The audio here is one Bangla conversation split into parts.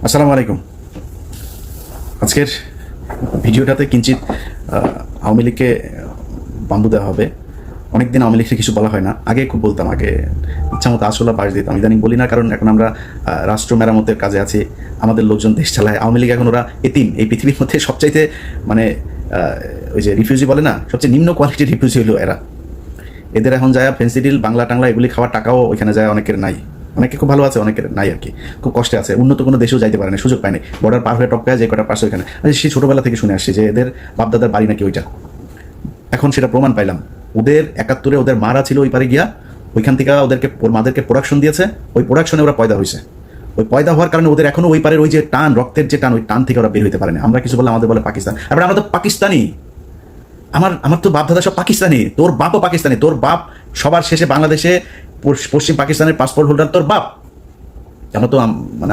আসসালামু আলাইকুম। আজকের ভিডিওটাতে কিঞ্চিত আওয়ামী লীগকে বাম্বু দেওয়া হবে। অনেকদিন আওয়ামী লীগকে কিছু বলা হয় না, আগে খুব বলতাম, আগে ইচ্ছা মতো আসলা বাস দিতাম, ইদানিং বলি না, কারণ এখন আমরা রাষ্ট্র মেরামতের কাজে আছি, আমাদের লোকজন দেশ চালায়। আওয়ামী লীগ এখন ওরা এতিম, এই পৃথিবীর মধ্যে সবচাইতে মানে ওই যে রিফিউজি বলে না, সবচেয়ে নিম্ন কোয়ালিটির রিফিউজি হলো এরা। এদের এখন যায় ফেন্সিডিল বাংলা টাংলা এগুলি খাওয়ার টাকাও ওইখানে যায় অনেকের নাই, অনেকে খুব ভালো আছে, অনেকের নাই আর কি, খুব কষ্টে আছে, উন্নত কোনো দেশেও যাইতে পারে না, সুযোগ পায়নি, বর্ডার পার হয়ে টপকায় যে কটা পাশে ওইখানে। সেই ছোটোবেলা থেকে শুনে আসছি যে এদের বাপদাদার বাড়ি নাকি ওইটা, এখন সেটা প্রমাণ পাইলাম। ওদের 71-এ ওদের মারা ছিল ওই পারে গিয়া, ওইখান থেকে ওদেরকে মাদেরকে প্রোডাকশন দিয়েছে, ওই প্রোডাকশনে ওরা পয়দা হয়েছে, ওই পয়দা হওয়ার কারণে ওদের এখনো ওই পারের ওই যে টান, রক্তের যে টান, ওই টান থেকে ওরা বের হইতে পারে না। আমরা কিছু বললে আমাদের বলে পাকিস্তান, আবার আমরা তো পাকিস্তানি, আমার তো বাপ দাদা সব পাকিস্তানি, তোর বাপও পাকিস্তানি, তোর বাপ সবার শেষে বাংলাদেশে পশ্চিম পাকিস্তানের পাসপোর্ট হোল্ডার তোর বাপ। আমরা তো মানে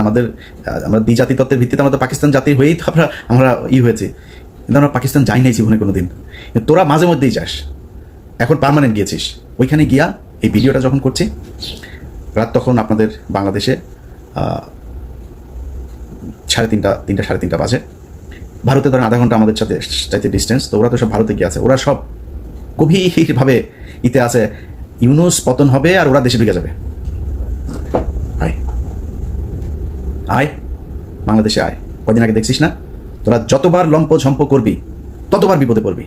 আমরা দ্বিজাতি তত্ত্বের ভিত্তিতে আমাদের পাকিস্তান জাতি হয়েই তো আমরা হয়েছি, কিন্তু আমরা পাকিস্তান যাই নাই জীবনে কোনো দিন। তোরা মাঝে মধ্যেই যাস, এখন পার্মানেন্ট গিয়েছিস। ওইখানে গিয়া এই ভিডিওটা যখন করছি রাত, তখন আপনাদের বাংলাদেশে 3:30 বাজে। ভারতে ধরেন আধা ঘন্টা আমাদের সাথে চাইতে ডিস্টেন্স, তো ওরা তো সব ভারতে গিয়ে আছে, ওরা সব গভীরভাবে ইতে আছে ইউনুস পতন হবে আর ওরা দেশে ঢুকে যাবে। আয় আয় বাংলাদেশে আয়, কদিন আগে দেখছিস না, তোরা যতবার লম্প ঝম্প করবি ততবার বিপদে পড়বি।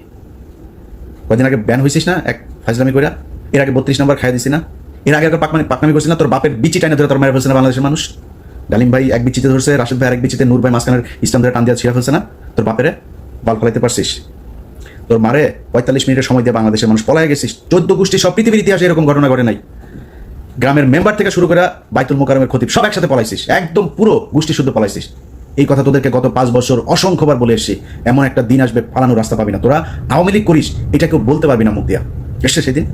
কদিন আগে ব্যান হয়েছিস না এক ফাজলামি করে, এর আগে 32 নম্বর খাইয়া দিছি না, এর আগে পাকনামি করছিস না, তোর বাপের বিচি টাইনে ধরে তোর মায়ের ফেলছে না বাংলাদেশের মানুষ। ডালিম ভাই এক বিচিতে ধরছে, রাশেদ ভাই আরেক বিচিতে, নূর ভাই মাঝখানের ইসলাম ধরে টান দিয়ে ছিঁড়া ফেলছে না, তোর বাপেরে বাল ফলাইতে পারছিস? তোর মারে 45 মিনিটের সময় দিয়ে বাংলাদেশের মানুষ পলায় গেছিস। 14 গোষ্ঠী, সব পৃথিবীর ইতিহাসে এরকম ঘটনা ঘটে নাই। গ্রামের মেম্বার থেকে শুরু করে বাইতুল মোকাররমের খতিব সব একসাথে পলাইছিস, একদম পুরো গোষ্ঠী শুদ্ধ পলাইছিস। এই কথা তোদেরকে গত 5 বছর অসংখ্যবার বলে এসেছি, এমন একটা দিন আসবে পালানোর রাস্তা পাবি না। তোরা আওয়ামী লীগ করিস, এটা কেউ বলতে পারবি না মুখ দিয়া। এসছে সেদিন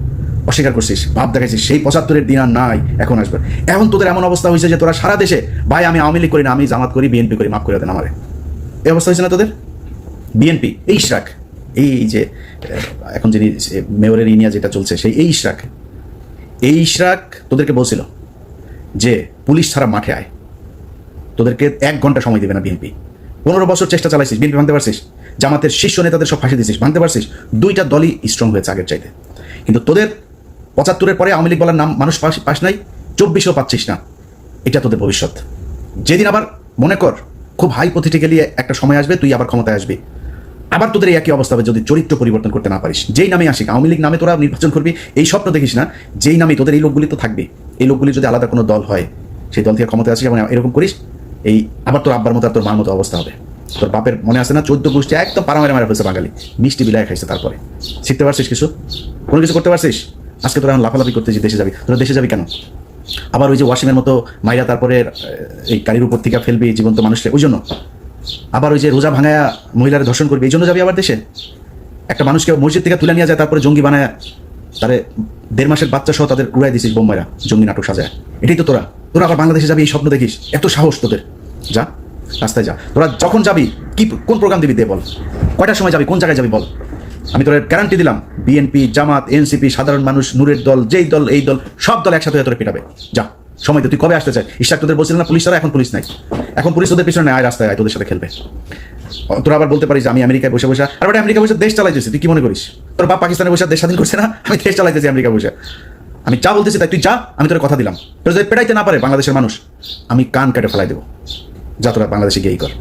অস্বীকার করছিস, ভাব দেখাইছিস, সেই 75-এর দিন আর নাই, এখন আসবে। এখন তোদের এমন অবস্থা হয়েছে যে তোরা সারা দেশে, ভাই আমি আওয়ামী লীগ করি না, আমি জামাত করি, বিএনপি করি, মাফ করে দেন আমারে, এই অবস্থা হয়েছে না তোদের। বিএনপি এই ইশরাক, এই যে এখন যিনি মেয়রের ইনিয়া যেটা চলছে, সেই এই ইশরাক তোদেরকে বলছিল যে পুলিশ ছাড়া মাঠে আয়, তোদেরকে 1 ঘন্টা সময় দেবে না বিএনপি। 15 বছর চেষ্টা চালাইছিস, বিএনপি ভাঙতে পারছিস, জামাতের শীর্ষ নেতাদের সব ফাঁসি দিছিস, ভাঙতে পারছিস। 2টা দলই স্ট্রং হয়েছে আগের চাইতে, কিন্তু তোদের 75-এর পরে আওয়ামী লীগ বলার নাম মানুষ পাস নাই, 24-ও পাচ্ছিস না। এটা তোদের ভবিষ্যৎ। যেদিন আবার মনে কর খুব হাইপোথেটিক্যালি একটা সময় আসবে, তুই আবার ক্ষমতায় আসবি, আবার তোদের এই একই অবস্থা হবে যদি চরিত্র পরিবর্তন করতে না পারিস। যেই নামে আসিক, আওয়ামী লীগ নামে তোরা নির্বাচন করবি, এই স্বপ্ন দেখিস না। যেই নামে তোদের এই লোকগুলি তো থাকবে, এই লোকগুলি যদি আলাদা কোনো দল হয়, সেই দল থেকে ক্ষমতায় আসিস এবং এরকম করিস, এই আবার তোর আব্বার মতো আর তোর মার মতো অবস্থা হবে। তোর বাপের মনে আছে না, 14 গোষ্ঠী একদম পাড়ামারে মারা ফেলছে বাঙালি, মিষ্টি বিলায় খাইছে। তারপরে শিখতে পারছিস কিছু, কোনো কিছু করতে পারছিস? আজকে তোরা এখন লাফালাফি করতেছিস দেশে যাবি। তোরা দেশে যাবি কেন? আবার ওই যে ওয়াসিমের মতো মাইরা তারপরে এই গাড়ির উপর থেকে ফেলবি জীবন্ত মানুষকে, ওই জন্য। আবার ওই যে রোজা ভাঙায়া মহিলারা ধর্ষণ করবে, এই জন্য যাবি আবার দেশে? একটা মানুষকে মসজিদ থেকে তুলে নিয়ে যায়, তারপরে জঙ্গি বানায়, তারে 1.5 মাসের বাচ্চা সহ তাদের উড়াই দিছিস বোম্বাইরা, জঙ্গি নাটক সাজায়। এটাই তো তোরা আবার বাংলাদেশে যাবি, এই স্বপ্ন দেখিস? এত সাহস তোদের? যা রাস্তায় যা। তোরা যখন যাবি কোন প্রোগ্রাম দিবি দে বল, কয়টার সময় যাবি, কোন জায়গায় যাবি বল। আমি তোর গ্যারান্টি দিলাম, বিএনপি, জামাত, এনসিপি, সাধারণ মানুষ, নূরের দল, যেই দল, এই দল, সব দল একসাথে হয়ে তোরা পিটাবে। যা সময় তো, তুই কবে আসতে চাই? ইশাক তোদের বলছিল না পুলিশ ছাড়া, এখন পুলিশ নাই, এখন পুলিশ তোদের পিছনে আয়, রাস্তায় আয়, তোদের সাথে খেলবে। তোরা আবার বলতে পারিস আমি আমেরিকায় বসে আর আমেরিকা বসে দেশ চালাইতেছি, তুই কি মনে করিস? তোর বাপ পাকিস্তানে বসে দেশ স্বাধীন করছে না, আমি দেশ চালাইতেছি আমেরিকা বসে। আমি যা বলতেছি তাই তুই যা, আমি তোর কথা দিলাম। তোর যদি পেটাইতে না পারে বাংলাদেশের মানুষ, আমি কান কেটে ফেলাই দেবো। যা তোরা বাংলাদেশে গিয়েই কর।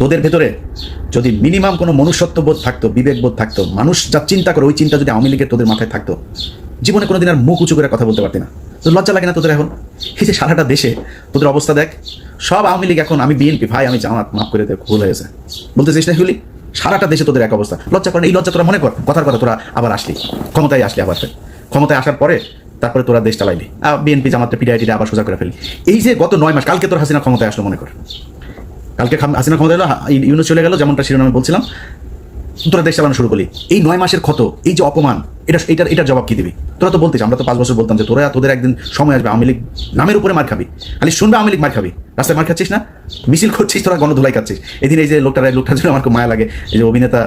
তোদের ভেতরে যদি মিনিমাম কোনো মনুষ্যত্ববোধ থাকতো, বিবেকবোধ থাকতো, মানুষ যা চিন্তা করে ওই চিন্তা যদি আওয়ামী লীগের তোদের মাথায় থাকতো, জীবনে কোনোদিন আর মুখ উঁচু করে কথা বলতে পারতি না। তোর লজ্জা লাগে না তোদের এখন? এই যে সারাটা দেশে তোদের অবস্থা দেখ, সব আওয়ামী লীগ এখন, আমি বিএনপি, ভাই আমি জামাত, মাফ করে দেখ, ভুল হয়েছে বলতেছিস না হুলি? সারাটা দেশে তোদের এক অবস্থা, লজ্জা করে? এই লজ্জা তোরা মনে কর, কথার কথা তোরা আবার আসলি ক্ষমতায়, আবার ক্ষমতায় আসার পরে তারপরে তোরা দেশ চালাইলি, বিএনপি জামাতটা পিডিআইটিটা আবার সোজা করে ফেলি। এই যে গত 9 মাস, কালকে তোর হাসিনা ক্ষমতায় আসলো, মনে কর কালকে হাসিনা ক্ষমতা এলো, ইউনুস চলে গেল, যেমনটা শিরোনামে বলছিলাম, তোরা দেশ চালানো শুরু করলি। এই 9 মাসের ক্ষত, এই যে অপমান, এটার জবাব কি দিবি? তোরা তো বলতিস, আমরা তো 5 বছর বলতাম যে তোদের একদিন সময় আসবে আওয়ামী লীগ নামের উপরে মার খাবি, খালি শুনবে আওয়ামী লীগ মার খাবি, রাস্তায় মার খাচ্ছিস না, মিছিল করছিস, তোরা গণধুলাই খাচ্ছিস। এদিন এই যে লোকটার জন্য আমার খুব মায়া লাগে, এই যে অভিনেতা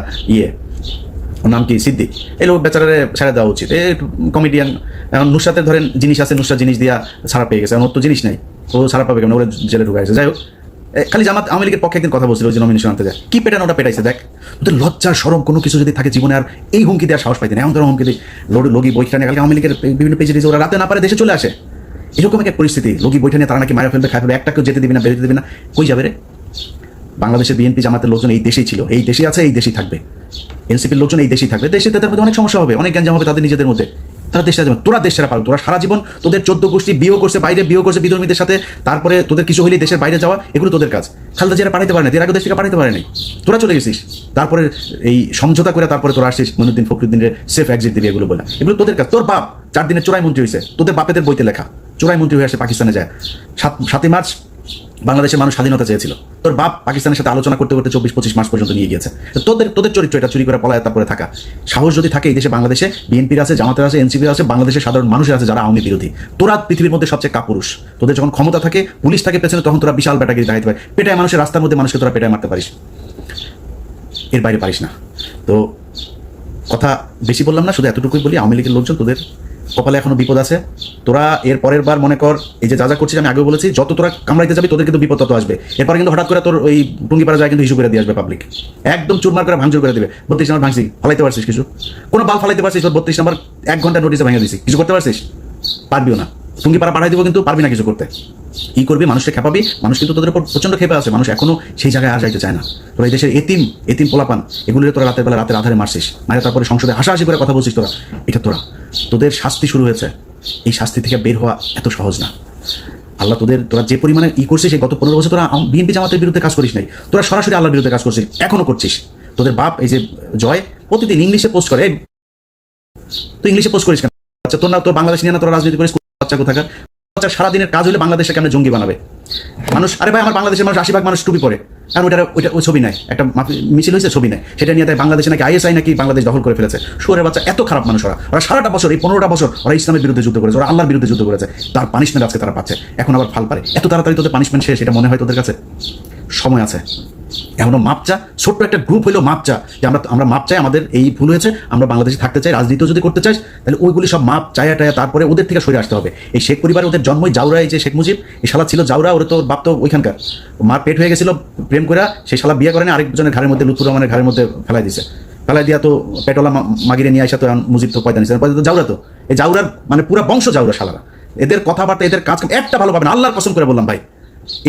ওর নাম কি, সিদ্দিক, এই লোক বেচারারে ছেড়ে দেওয়া উচিত। এই কমেডিয়ান, এখন নুসরাতের ধরেন জিনিস আছে, নুসরাত জিনিস দিয়া ছাড়া পেয়ে গেছে, এখন ওর তো জিনিস নাই, ও ছাড়া পাবে কেন? ওরা জেলে ঢুকাইছে। যাই হোক, খালি জামাত আওয়ামী লীগের পক্ষে একদিন কথা বলছিল ওই যে নমিনেশন আনতে যায়, কি পেটানোটা পেটাইছে দেখ। তোদের লজ্জা শরম কোনো কিছু যদি থাকে জীবনে আর এই হুমকি দেওয়ার সাহস পাইতেন, এমন ধরো হুমকি দিই লগি বইটা নিয়ে কালকে আওয়ামী লীগের বিভিন্ন পেজে ওরা রাতে না পারে দেশে চলে আসে, এরকম একটা পরিস্থিতি। লগি বইটা নিয়ে তারা নাকি মারা ফেলবে, খাই ফেলবে, একটা কেউ যেতে দিবি না, বেরোতে দিবি না, কই যাবে রে? বাংলাদেশের বিএনপি জামাতের লোকজন এই দেশেই ছিল, এই দেশেই আছে, এই দেশেই থাকবে। এনসিপির লোকজন এই দেশেই থাকবে, দেশে তাদের মধ্যে অনেক সমস্যা হবে, অনেক গ্যাঞ্জাম হবে তাদের নিজেদের মধ্যে, তারা দেশটা যাবে। তোরা দেশটা পারো, তোরা সারা জীবন তোদের 14 গোষ্ঠী বিয়ে করছে, বাইরে বিয়ে করছে বিধর্মীদের সাথে, তারপরে তোদের কিছু হইলে দেশের বাইরে যাওয়া, এগুলো তোদের কাজ। খালেদা জিয়া পাঠাইতে পারে না, এর আগে দেশ থেকে পাঠাইতে পারে নাই, তোরা চলে গেছিস, তারপরে এই সমঝোতা করে তারপরে তোরা আসছিস মইনুদ্দিন ফখরুদ্দিনের সেফ এক্সিট দিবি, এগুলো বলে, এগুলো তোদের কাজ। তোর বাপ 4 দিনের চোরাই মন্ত্রী হয়েছে, তোদের বাপেদের বইতে লেখা, চোরাই মন্ত্রী হয়ে আসে পাকিস্তানে যায়। 7ই মার্চ বাংলাদেশের মানুষ স্বাধীনতা চেয়েছিল, তোর বাপ পাকিস্তানের সাথে আলোচনা করতে করতে 24-25 মাস পর্যন্ত নিয়ে গিয়েছে। তোদের চরিত্র এটা, চুরি করে পলায় তারপরে থাকা। সাহস যদি থাকে এই দেশে, বাংলাদেশে বিএনপির আছে, জামাতের আছে, এনসিপির আছে, বাংলাদেশের সাধারণ মানুষের আছে যারা আওয়ামী বিরোধী। তোরা পৃথিবীর মধ্যে সবচেয়ে কাপুরুষ। তোদের যখন ক্ষমতা থাকে, পুলিশ থাকে পেছনে, তখন তোরা বিশাল ব্যাটাগিরি দেখাইতে পারে, পেটায় মানুষের রাস্তার মধ্যে মানুষকে তোরা পেটায় মারতে পারিস, এর বাইরে পারিস না। তো কথা বেশি বললাম না, শুধু এতটুকুই বলি, আওয়ামী লীগের লোকজন তোদের কপালে এখনো বিপদ আছে। তোরা এর পরের বার মনে কর এই যে যা করছিস, আমি আগেও বলেছি, যত তোরা কামড়াইতে যাবি তোদের কিন্তু বিপদ তত আসবে। এরপরে কিন্তু হঠাৎ করে তোর ওই টুঙ্গিপাড়া যায় কিন্তু ইস্যু করে দিয়ে আসবে পাবলিক, একদম চুরমার করে ভাঙচুর করে দেবে। 32 নম্বর ভাঙছি, ফালাইতে পারছিস কিছু? কোনো বাল ফালাইতে পারছিস? 32 নম্বর 1 ঘন্টা নোটিসে ভেঙে দিছিস, কিছু করতে পারছিস? পারবিও না। টুঙ্গিপাড়া পাঠাই দিব কিন্তু পারবি না কিছু করতে। কি করবি? মানুষকে খেপাবি, মানুষ কিন্তু তোদের উপর প্রচন্ড খেপে আছে, মানুষ এখনো সেই জায়গায় আর যাইতে চায় না। তোরা এই দেশের এতিম পোলাপান, এগুলো তোরা রাতের বেলা রাতের আধারে মারছিস, মানে তারপরে সংসদে হাসাহাসি করে কথা বলছিস তোরা। এটা তোদের শাস্তি শুরু হয়েছে, এই শাস্তি থেকে বের হওয়া এত সহজ না। আল্লাহ তোরা যে পরিমাণে করছিস, সেই গত 15 বছর তোরা বিএনপি জামাতের বিরুদ্ধে কাজ করিস নাই, তোরা সরাসরি আল্লাহর বিরুদ্ধে কাজ করছিস, এখনো করছিস। তোদের বাপ এই যে জয় প্রতিদিন ইংলিশে পোস্ট করে, তুই ইংলিশে পোস্ট করিস কেন? আচ্ছা তোর বাংলাদেশ নিয়ে না তোরা রাজনীতি করিস, বাচ্চা কোথাকার বাচ্চা। সারাদিনের কাজ হলে বাংলাদেশে কেমন জঙ্গি বানাবে মানুষ। আরে ভাই, আমার বাংলাদেশের মানুষ 80% মানুষ টুপি পরে, কারণ ওইটা ওই ছবি নেয়, একটা মিছিল হয়েছে ছবি নেয়, সেটা নিয়ে তাই বাংলাদেশে নাকি আইএসআই নাকি বাংলাদেশ দখল করে ফেলেছে। শুয়োরের বাচ্চা, এত খারাপ মানুষ ওরা সারাটা বছর, এই 15টা বছর ওরা ইসলামের বিরুদ্ধে যুদ্ধ করেছে, ওরা আল্লাহর বিরুদ্ধে যুদ্ধ করেছে, তার পানিশমেন্ট আজকে তারা পাচ্ছে। এখন আবার ফাল পারে, এত তাড়াতাড়ি তোদের পানিশমেন্ট শেষ, এটা মনে হয় তোদের কাছে? সময় আছে, এমনও মাপ চা, ছোট্ট একটা গ্রুপ হইলেও মাপ চা, যে আমরা মাপ চাই, আমাদের এই ভুল হয়েছে, আমরা বাংলাদেশে থাকতে চাই, রাজনীতিও যদি করতে চাই, তাহলে ওইগুলি সব মাপ চায়া টায়া, তারপরে ওদের থেকে সরে আসতে হবে। এই শেখ পরিবারে ওদের জন্মই জাউরা, এই যে শেখ মুজিব, এই শালা ছিল জাউরা, ওর তো বাপ তো ওইখানকার, মার পেট হয়ে গেছিল প্রেম করে, সেই শালা বিয়ে করেনি, আরেকজনের ঘরের মধ্যে, লুৎফুর রহমানের ঘরের মধ্যে ফেলাই দিছে, ফেলাই দিয়া তো পেটলা মাগিরে নিয়ে আসা, তো মুজিব তো পয়দা নিচ্ছে, পয়দা তো জাউরা, তো এই জাউরার মানে পুরা বংশ জাউরা শালারা। এদের কথাবার্তা, এদের কাজ একটা ভালো পাবেন, আল্লাহর কসম করে বললাম ভাই,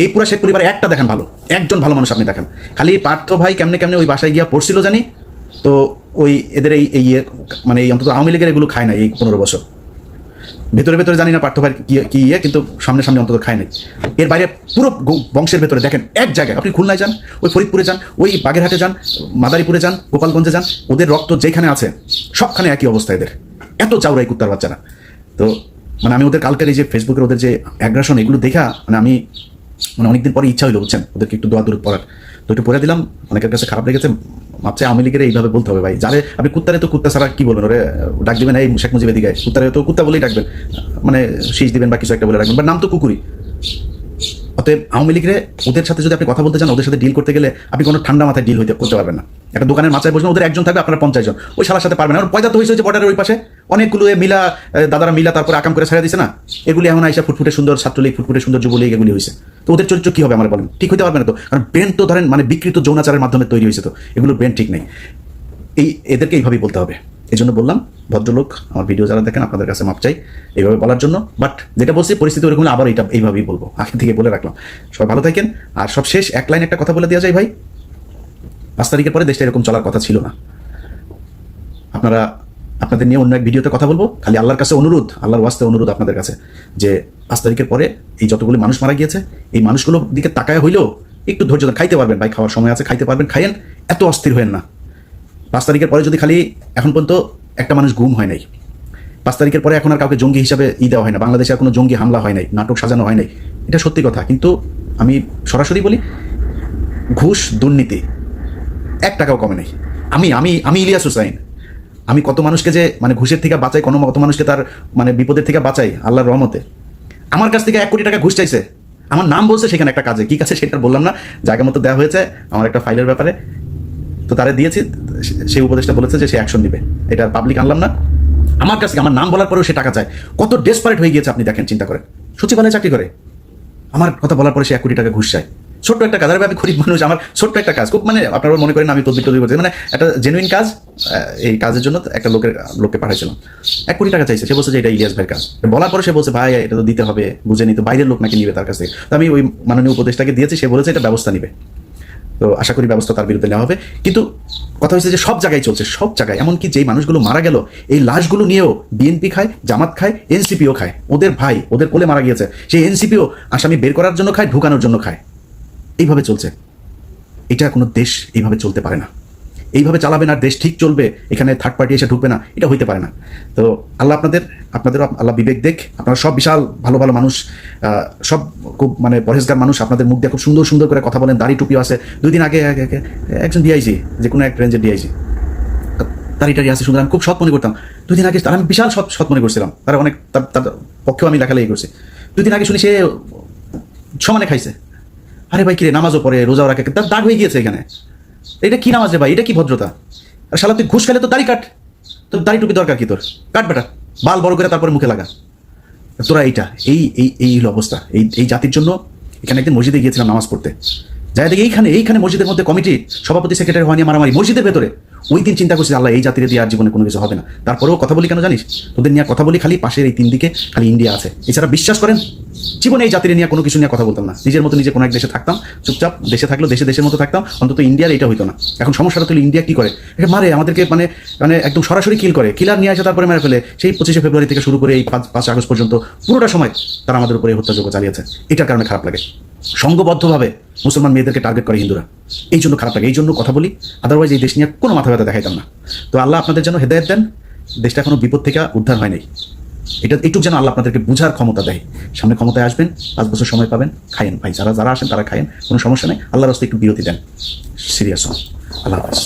এই পুরা শেখ পরিবারে একটা দেখেন ভালো, একজন ভালো মানুষ আপনি দেখেন। খালি পার্থ ভাই কেমনে ওই বাসায় গিয়া পড়ছিল জানি, তো ওই এদের এই মানে এই অন্তত আওয়ামী লীগের এগুলো খায় না এই 15 বছর। ভেতরে জানি না পার্থ ভাই কি কিন্তু সামনে অন্তত খায় নাই। এর বাইরে পুরো বংশের ভেতরে দেখেন এক জায়গায়, আপনি খুলনায় যান, ওই ফরিদপুরে যান, ওই বাগেরহাটে যান, মাদারীপুরে যান, গোপালগঞ্জে যান, ওদের রক্ত যেখানে আছে সবখানে একই অবস্থা এদের, এত চাউরাই কুত্তার বাচ্চারা। তো মানে আমি ওদের কালকের এই যে ফেসবুকের ওদের যে অ্যাগ্রেশন, এগুলো দেখা মানে আমি অনেকদিন পরে ইচ্ছা হইলো, বুঝছেন, ওদেরকে একটু দোয়া দূর পড়ার, তো একটু পড়ে দিলাম। অনেকের কাছে খারাপ লেগেছে, ভাবছে আওয়ামী লীগের এইভাবে বলতে হবে ভাই, যারে আপনি কুত্তারে তো কুত্তা ছাড়া কি বলবেন, ওরে ডাক দিবেন এই শেখ মুজিবের দিকে, কুত্তারে তো কুত্তা বলেই ডাকবেন, মানে শীষ দিবেন বা কিছু একটা বলে রাখবেন, বা নাম তো কুকুরি। অতএব আওয়ামী লীগের ওদের সাথে যদি আপনি কথা বলতে চান, ওদের সাথে ডিল করতে গেলে আপনি কোনো ঠান্ডা মাথায় ডিল করতে পারবেন না। একটা দোকানের মাথায় বসবেন, ওদের একজন থাকবে, আপনার 50 জন, ওই শালার সাথে পারবেন না। পয়দা তো হয়েছে বর্ডারের ওই পাশে অনেকগুলো মিলা দাদারা মিলা তারপরে আকাম করে ছেড়ে দিছে না, এগুলি এখন আইসা ফুটফুটে সুন্দর ছাত্রলীগ, ফুটফুটে সুন্দর যুবলীগ, এগুলি হয়েছে। তো ওদের চরিত্র কি হবে আমার বলেন? ঠিক হইতে পারবে না তো, কারণ ব্রেন তো ধরেন মানে বিকৃত যৌনাচারের মাধ্যমে তৈরি হয়েছে, তো এগুলোর ব্রেন ঠিক নেই। এদেরকে এইভাবেই বলতে হবে। এই জন্য বললাম, ভদ্রলোক আমার ভিডিও যারা দেখেন আপনাদের কাছে মাপ চাই এইভাবে বলার জন্য, বাট যেটা বলছি পরিস্থিতি ওরকম আবার এইভাবেই বলবো, আগে থেকে বলে রাখলাম। সবাই ভালো থাকেন। আর সব শেষ এক লাইন একটা কথা বলে দেওয়া যায় ভাই, 5 তারিখের পরে দেশটা এরকম চলার কথা ছিল না। আপনাদের নিয়ে অন্য এক ভিডিওতে কথা বলবো, খালি আল্লাহর কাছে অনুরোধ, আল্লাহর ওয়াস্তে অনুরোধ আপনাদের কাছে, যে 5 তারিখের পরে এই যতগুলো মানুষ মারা গিয়েছে, এই মানুষগুলোর দিকে তাকায় হইলেও একটু ধৈর্য ধরে খাইতে পারবেন ভাই, খাওয়ার সময় আছে, খাইতে পারবেন, খাইয়েন, এত অস্থির হয়েন না। 5 তারিখের পরে যদি খালি, এখন পর্যন্ত একটা মানুষ গুম হয় নাই, 5 তারিখের পরে এখন আর কাউকে জঙ্গি হিসাবে দেওয়া হয় না, বাংলাদেশে আর কোনো জঙ্গি হামলা হয় নাই, নাটক সাজানো হয় নাই, এটা সত্যি কথা। কিন্তু আমি সরাসরি বলি, ঘুষ দুর্নীতি 1 টাকাও কমে নাই। আমি ইলিয়াস হুসাইন, আমি কত মানুষকে যে মানে ঘুষের থেকে বাঁচাই, কত মানুষকে তার মানে বিপদের থেকে বাঁচাই আল্লাহর রহমতে। আমার কাছ থেকে 1 কোটি টাকা ঘুষ চাইছে, আমার নাম বলছে সেখানে একটা কাজে, কি কাছে সেটা বললাম না, জায়গা মতো দেওয়া হয়েছে আমার একটা ফাইলের ব্যাপারে, তো তারে দিয়েছি, সেই উপদেশটা বলেছে যে সে অ্যাকশন নিবে, এটা পাবলিক আনলাম না। আমার কাছে আমার নাম বলার পরেও সে টাকা চায়, কত ডেসপারেট হয়ে গিয়েছে আপনি দেখেন, চিন্তা করেন। সচিবালয়ে চাকরি করে, আমার কথা বলার পরে সে 1 কোটি টাকা ঘুষ চায়। ছোট্ট একটা কাজ, আমি গরিব মানুষ, আমার ছোট্ট একটা কাজ, খুব মানে আপনারা মনে করেন আমি তদবির করছি, মানে একটা জেনুইন কাজ, এই কাজের জন্য একটা লোককে পাঠাইছিলাম, 1 কোটি টাকা চাইছে, সে বলছে যে এটা ইলিয়াস ভাইয়ের কাজ। বলার পরে সে বলছে ভাই এটা তো দিতে হবে, বুঝে নিতে, বাইরের লোক নাকি নিবে তার কাছ থেকে। তো আমি ওই মাননীয় উপদেষ্টাকে দিয়েছি, সে বলেছে এটা ব্যবস্থা নিবে, তো আশা করি ব্যবস্থা তার বিরুদ্ধে নেওয়া হবে। কিন্তু কথা হচ্ছে যে সব জায়গায় চলছে, সব জায়গায়, এমনকি যেই মানুষগুলো মারা গেল এই লাশগুলো নিয়েও বিএনপি খায়, জামাত খায়, এনসিপিও খায়, ওদের ভাই ওদের কোলে মারা গিয়েছে, সেই এনসিপিও আসামি বের করার জন্য খায়, ঢুকানোর জন্য খায়, এইভাবে চলছে। এটা কোনো দেশ এইভাবে চলতে পারে না, এইভাবে চালাবে না দেশ ঠিক চলবে, এখানে থার্ড পার্টি এসে ঢুকবে না, এটা হইতে পারে না। তো আল্লাহ আপনাদেরও আল্লাহ বিবেক দেখ, আপনারা সব বিশাল ভালো ভালো মানুষ, সব খুব মানে পরহেজগার মানুষ, আপনাদের মুখ দিয়ে খুব সুন্দর সুন্দর করে কথা বলেন, দাড়ি টুপিও আছে। 2 দিন আগে একজন ডিআইজি, যে কোনো এক রেঞ্জের ডিআইজি, দাড়িটারি আছে সুন্দর, আমি খুব সৎ মনে করতাম। 2 দিন আগে তার আমি বিশাল সৎ মনে করছিলাম, তারা অনেক তার পক্ষেও আমি লেখালেখি করছি। 2 দিন আগে শুনি সে সমানে খাইছে। আরে ভাই কিরে, নামাজও পড়ে, রোজাও রাখে, তার দাগ হয়ে গিয়েছে এখানে, এটা কি নামাজ রে ভাই, এটা কি ভদ্রতা? আর শালা তুই ঘুষ খেলে তো দাড়ি কাট, তোর দাড়ি টুপি দরকার কি, তোর কাট বেটা, বাল বড় করে তারপরে মুখে লাগা। তোরা এইটা এই হলো অবস্থা। এই জাতির জন্য এখানে একদিন মসজিদে গিয়েছিলাম নামাজ পড়তে, যাই দেখি এইখানে মসজিদের মধ্যে কমিটি সভাপতি সেক্রেটারি হওয়া নিয়ে মারামারি মসজিদের ভেতরে। ওই দিন চিন্তা করছি আল্লাহ এই জাতির দিয়ে আর জীবনে কোনো কিছু হবে না। তারপরেও কথা বলি কেন জানিস, তোদের নিয়ে কথা বলি খালি পাশের এই 3 দিকে খালি ইন্ডিয়া আছে, এছাড়া বিশ্বাস করেন জীবনে এই জাতির নিয়ে কোনো কিছু নিয়ে কথা বলতাম না, নিজের মতো নিজে কোনো এক দেশে থাকতাম, চুপচাপ দেশে থাকলেও দেশের মতো থাকতাম, অন্তত ইন্ডিয়ার এটা হইতো না। এখন সমস্যাটা তুলে ইন্ডিয়া কি করে, এটা মারে আমাদেরকে, মানে মানে একদম সরাসরি কিল করে, কিলার নিয়ে আসে তারপরে মেরে ফেলে। সেই 25শে ফেব্রুয়ারি থেকে শুরু করে এই 5 আগস্ট পর্যন্ত পুরোটা সময় তারা আমাদের উপরে হত্যাযোগ্য চালিয়েছে। এটার কারণে খারাপ লাগে, সংঘবদ্ধভাবে মুসলমান মেয়েদেরকে টার্গেট করে হিন্দুরা, এই জন্য খারাপ লাগে, এই জন্য কথা বলি, আদারওয়াইজ এই দেশ নিয়ে কোনো মাথা ব্যথা দেখাইতাম না। তো আল্লাহ আপনাদের যেন হেদায়েত দেন, দেশটা এখনো বিপদ থেকে উদ্ধার হয় নাই, এটা একটু যেন আল্লাহ আপনাদেরকে বুঝার ক্ষমতা দেয়। সামনে ক্ষমতায় আসবেন, 5 বছর সময় পাবেন, খায়েন ভাই, যারা আসেন তারা খায়েন, কোনো সমস্যা নেই, আল্লাহর রাস্তায় একটু বিরতি দেন, সিরিয়াস হন। আল্লাহ হাফেজ।